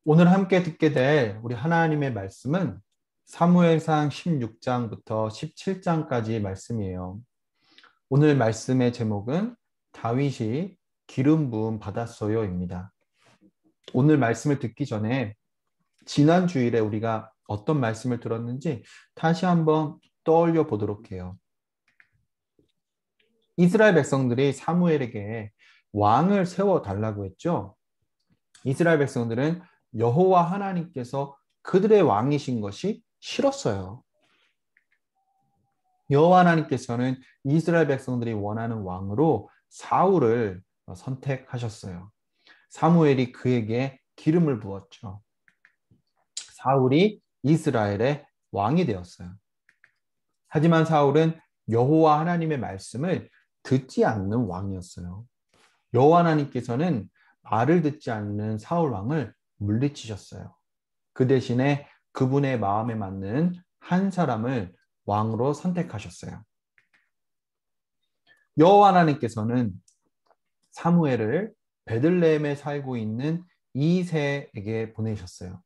오늘 함께 듣게 될 우리 하나님의 말씀은 사무엘상 16장부터 17장까지 말씀이에요. 오늘 말씀의 제목은 다윗이 기름 부음 받았어요입니다. 오늘 말씀을 듣기 전에 지난 주일에 우리가 어떤 말씀을 들었는지 다시 한번 떠올려 보도록 해요. 이스라엘 백성들이 사무엘에게 왕을 세워 달라고 했죠. 이스라엘 백성들은 여호와 하나님께서 그들의 왕이신 것이 싫었어요. 여호와 하나님께서는 이스라엘 백성들이 원하는 왕으로 사울을 선택하셨어요. 사무엘이 그에게 기름을 부었죠. 사울이 이스라엘의 왕이 되었어요. 하지만 사울은 여호와 하나님의 말씀을 듣지 않는 왕이었어요. 여호와 하나님께서는 말을 듣지 않는 사울 왕을 물리치셨어요. 그 대신에 그분의 마음에 맞는 한 사람을 왕으로 선택하셨어요. 여호와 하나님께서는 사무엘을 베들레헴에 살고 있는 이새에게 보내셨어요.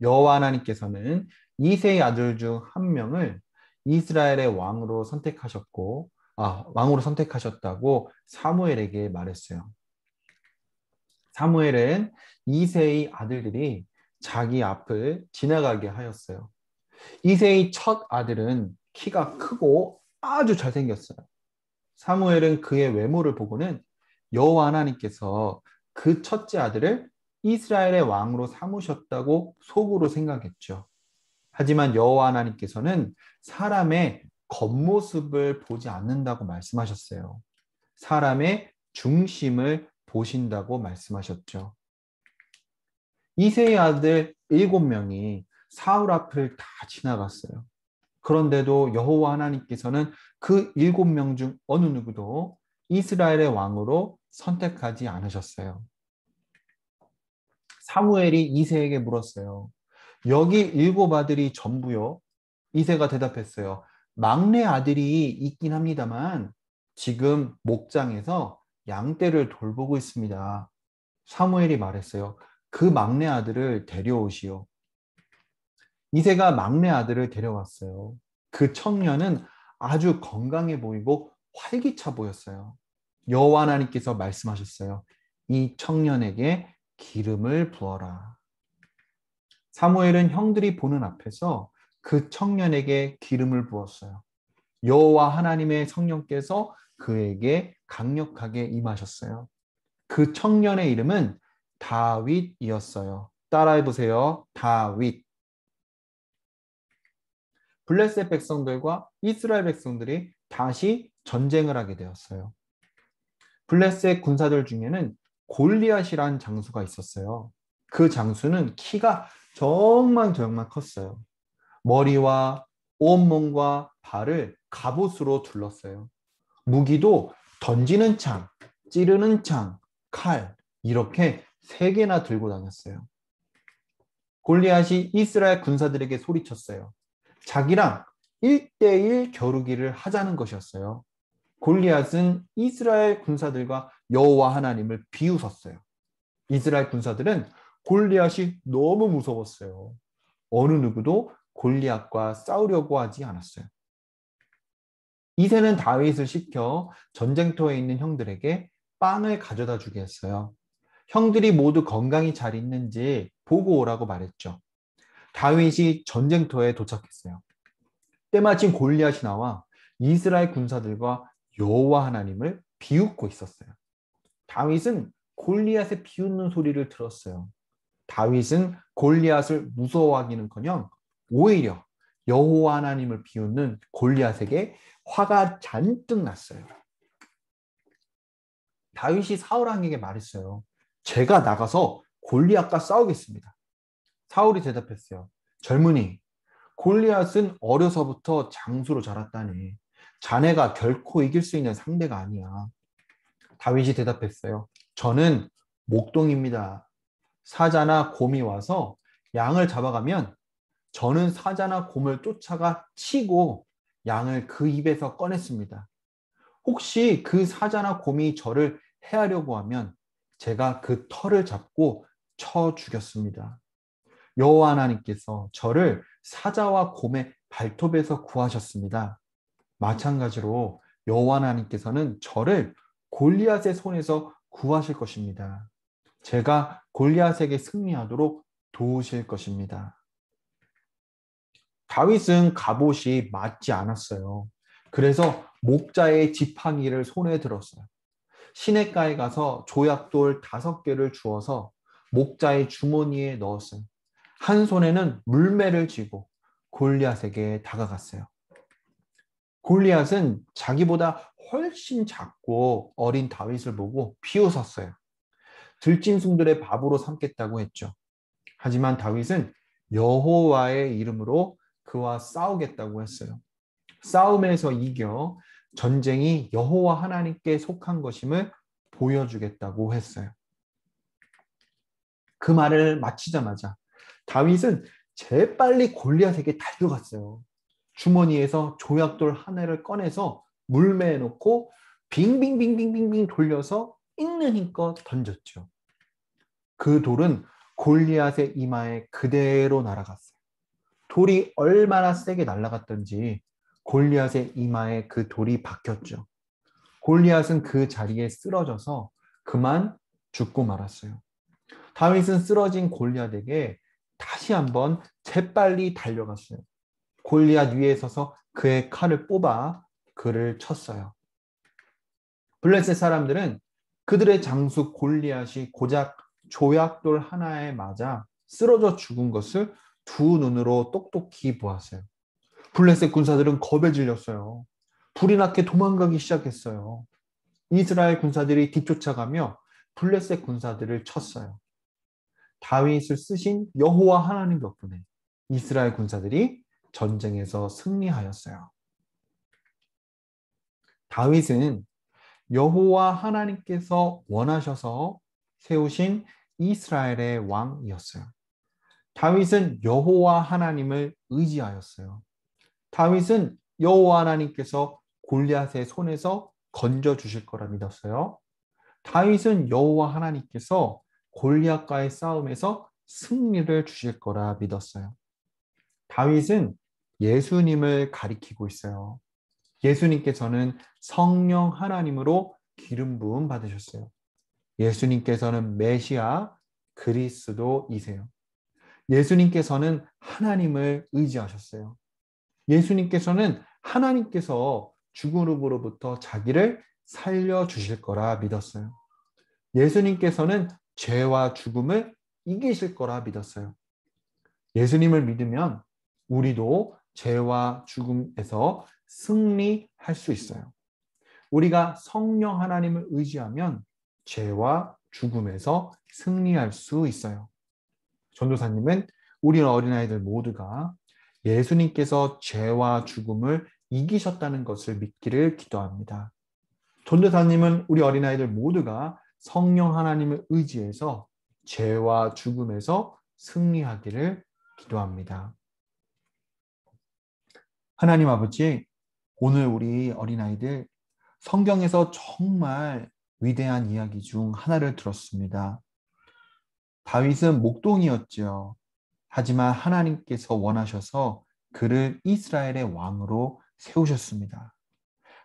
여호와 하나님께서는 이새의 아들 중 한 명을 이스라엘의 왕으로 선택하셨다고 사무엘에게 말했어요. 사무엘은 이새의 아들들이 자기 앞을 지나가게 하였어요. 이새의 첫 아들은 키가 크고 아주 잘생겼어요. 사무엘은 그의 외모를 보고는 여호와 하나님께서 그 첫째 아들을 이스라엘의 왕으로 삼으셨다고 속으로 생각했죠. 하지만 여호와 하나님께서는 사람의 겉모습을 보지 않는다고 말씀하셨어요. 사람의 중심을 보신다고 말씀하셨죠. 이새의 아들 7명이 사울 앞을 다 지나갔어요. 그런데도 여호와 하나님께서는 그 7명 중 어느 누구도 이스라엘의 왕으로 선택하지 않으셨어요. 사무엘이 이새에게 물었어요. 여기 7 아들이 전부요? 이새가 대답했어요. 막내 아들이 있긴 합니다만 지금 목장에서 양떼를 돌보고 있습니다. 사무엘이 말했어요. 그 막내 아들을 데려오시오. 이새가 막내 아들을 데려왔어요. 그 청년은 아주 건강해 보이고 활기차 보였어요. 여호와 하나님께서 말씀하셨어요. 이 청년에게 기름을 부어라. 사무엘은 형들이 보는 앞에서 그 청년에게 기름을 부었어요. 여호와 하나님의 성령께서 그에게 강력하게 임하셨어요. 그 청년의 이름은 다윗이었어요. 따라해 보세요. 다윗. 블레셋 백성들과 이스라엘 백성들이 다시 전쟁을 하게 되었어요. 블레셋 군사들 중에는 골리앗이란 장수가 있었어요. 그 장수는 키가 정말 컸어요. 머리와 온몸과 발을 갑옷으로 둘렀어요. 무기도 던지는 창, 찌르는 창, 칼 이렇게 3개나 들고 다녔어요. 골리앗이 이스라엘 군사들에게 소리쳤어요. 자기랑 1대1 겨루기를 하자는 것이었어요. 골리앗은 이스라엘 군사들과 여호와 하나님을 비웃었어요. 이스라엘 군사들은 골리앗이 너무 무서웠어요. 어느 누구도 골리앗과 싸우려고 하지 않았어요. 이새는 다윗을 시켜 전쟁터에 있는 형들에게 빵을 가져다 주게 했어요. 형들이 모두 건강히 잘 있는지 보고 오라고 말했죠. 다윗이 전쟁터에 도착했어요. 때마침 골리앗이 나와 이스라엘 군사들과 여호와 하나님을 비웃고 있었어요. 다윗은 골리앗의 비웃는 소리를 들었어요. 다윗은 골리앗을 무서워하기는커녕 오히려 여호와 하나님을 비웃는 골리앗에게 화가 잔뜩 났어요. 다윗이 사울 왕에게 말했어요. 제가 나가서 골리앗과 싸우겠습니다. 사울이 대답했어요. 젊은이, 골리앗은 어려서부터 장수로 자랐다니. 자네가 결코 이길 수 있는 상대가 아니야. 다윗이 대답했어요. 저는 목동입니다. 사자나 곰이 와서 양을 잡아가면 저는 사자나 곰을 쫓아가 치고 양을 그 입에서 꺼냈습니다. 혹시 그 사자나 곰이 저를 해하려고 하면 제가 그 털을 잡고 쳐 죽였습니다. 여호와 하나님께서 저를 사자와 곰의 발톱에서 구하셨습니다. 마찬가지로 여호와 하나님께서는 저를 골리앗의 손에서 구하실 것입니다. 제가 골리앗에게 승리하도록 도우실 것입니다. 다윗은 갑옷이 맞지 않았어요. 그래서 목자의 지팡이를 손에 들었어요. 시냇가에 가서 조약돌 5개를 주워서 목자의 주머니에 넣었어요. 한 손에는 물매를 쥐고 골리앗에게 다가갔어요. 골리앗은 자기보다 훨씬 작고 어린 다윗을 보고 비웃었어요. 들짐승들의 밥으로 삼겠다고 했죠. 하지만 다윗은 여호와의 이름으로 그와 싸우겠다고 했어요. 싸움에서 이겨 전쟁이 여호와 하나님께 속한 것임을 보여주겠다고 했어요. 그 말을 마치자마자 다윗은 재빨리 골리앗에게 달려갔어요. 주머니에서 조약돌 하나를 꺼내서 물매에 놓고 빙빙빙빙빙빙 돌려서 있는 힘껏 던졌죠. 그 돌은 골리앗의 이마에 그대로 날아갔어요. 돌이 얼마나 세게 날아갔던지 골리앗의 이마에 그 돌이 박혔죠. 골리앗은 그 자리에 쓰러져서 그만 죽고 말았어요. 다윗은 쓰러진 골리앗에게 다시 한번 재빨리 달려갔어요. 골리앗 위에 서서 그의 칼을 뽑아 그를 쳤어요. 블레셋 사람들은 그들의 장수 골리앗이 고작 조약돌 하나에 맞아 쓰러져 죽은 것을 두 눈으로 똑똑히 보았어요. 블레셋 군사들은 겁에 질렸어요. 불이 나게 도망가기 시작했어요. 이스라엘 군사들이 뒤쫓아가며 블레셋 군사들을 쳤어요. 다윗을 쓰신 여호와 하나님 덕분에 이스라엘 군사들이 전쟁에서 승리하였어요. 다윗은 여호와 하나님께서 원하셔서 세우신 이스라엘의 왕이었어요. 다윗은 여호와 하나님을 의지하였어요. 다윗은 여호와 하나님께서 골리앗의 손에서 건져 주실 거라 믿었어요. 다윗은 여호와 하나님께서 골리앗과의 싸움에서 승리를 주실 거라 믿었어요. 다윗은 예수님을 가리키고 있어요. 예수님께서는 성령 하나님으로 기름 부음 받으셨어요. 예수님께서는 메시아 그리스도이세요. 예수님께서는 하나님을 의지하셨어요. 예수님께서는 하나님께서 죽음으로부터 자기를 살려주실 거라 믿었어요. 예수님께서는 죄와 죽음을 이기실 거라 믿었어요. 예수님을 믿으면 우리도 죄와 죽음에서 승리할 수 있어요. 우리가 성령 하나님을 의지하면 죄와 죽음에서 승리할 수 있어요. 전도사님은 우리 어린아이들 모두가 예수님께서 죄와 죽음을 이기셨다는 것을 믿기를 기도합니다. 전도사님은 우리 어린아이들 모두가 성령 하나님을 의지해서 죄와 죽음에서 승리하기를 기도합니다. 하나님 아버지, 오늘 우리 어린아이들 성경에서 정말 위대한 이야기 중 하나를 들었습니다. 다윗은 목동이었지요. 하지만 하나님께서 원하셔서 그를 이스라엘의 왕으로 세우셨습니다.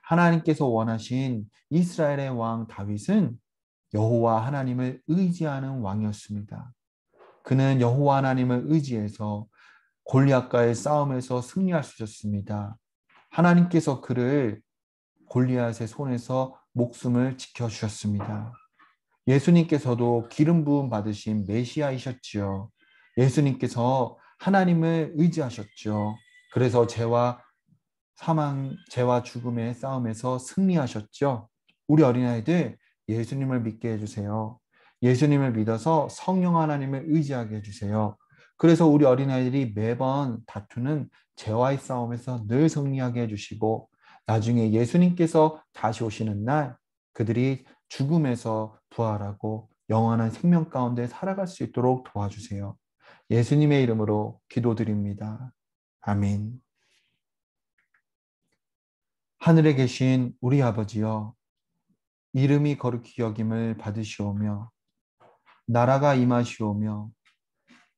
하나님께서 원하신 이스라엘의 왕 다윗은 여호와 하나님을 의지하는 왕이었습니다. 그는 여호와 하나님을 의지해서 골리앗과의 싸움에서 승리할 수 있었습니다. 하나님께서 그를 골리앗의 손에서 목숨을 지켜주셨습니다. 예수님께서도 기름 부음 받으신 메시아이셨지요. 예수님께서 하나님을 의지하셨죠. 그래서 죄와 사망, 죄와 죽음의 싸움에서 승리하셨죠. 우리 어린아이들 예수님을 믿게 해주세요. 예수님을 믿어서 성령 하나님을 의지하게 해주세요. 그래서 우리 어린아이들이 매번 다투는 죄와의 싸움에서 늘 승리하게 해주시고 나중에 예수님께서 다시 오시는 날 그들이 죽음에서 부활하고 영원한 생명 가운데 살아갈 수 있도록 도와주세요. 예수님의 이름으로 기도드립니다. 아멘. 하늘에 계신 우리 아버지여, 이름이 거룩히 여김을 받으시오며 나라가 임하시오며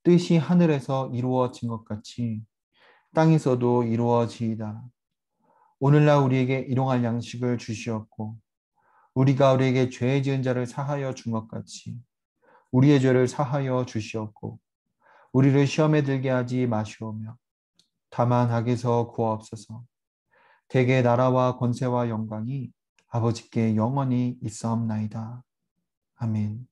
뜻이 하늘에서 이루어진 것 같이 땅에서도 이루어지이다. 오늘날 우리에게 일용할 양식을 주시었고 우리가 우리에게 죄 지은 자를 사하여 준 것 같이 우리의 죄를 사하여 주시었고 우리를 시험에 들게 하지 마시오며 다만 악에서 구하옵소서. 대개 나라와 권세와 영광이 아버지께 영원히 있사옵나이다. 아멘.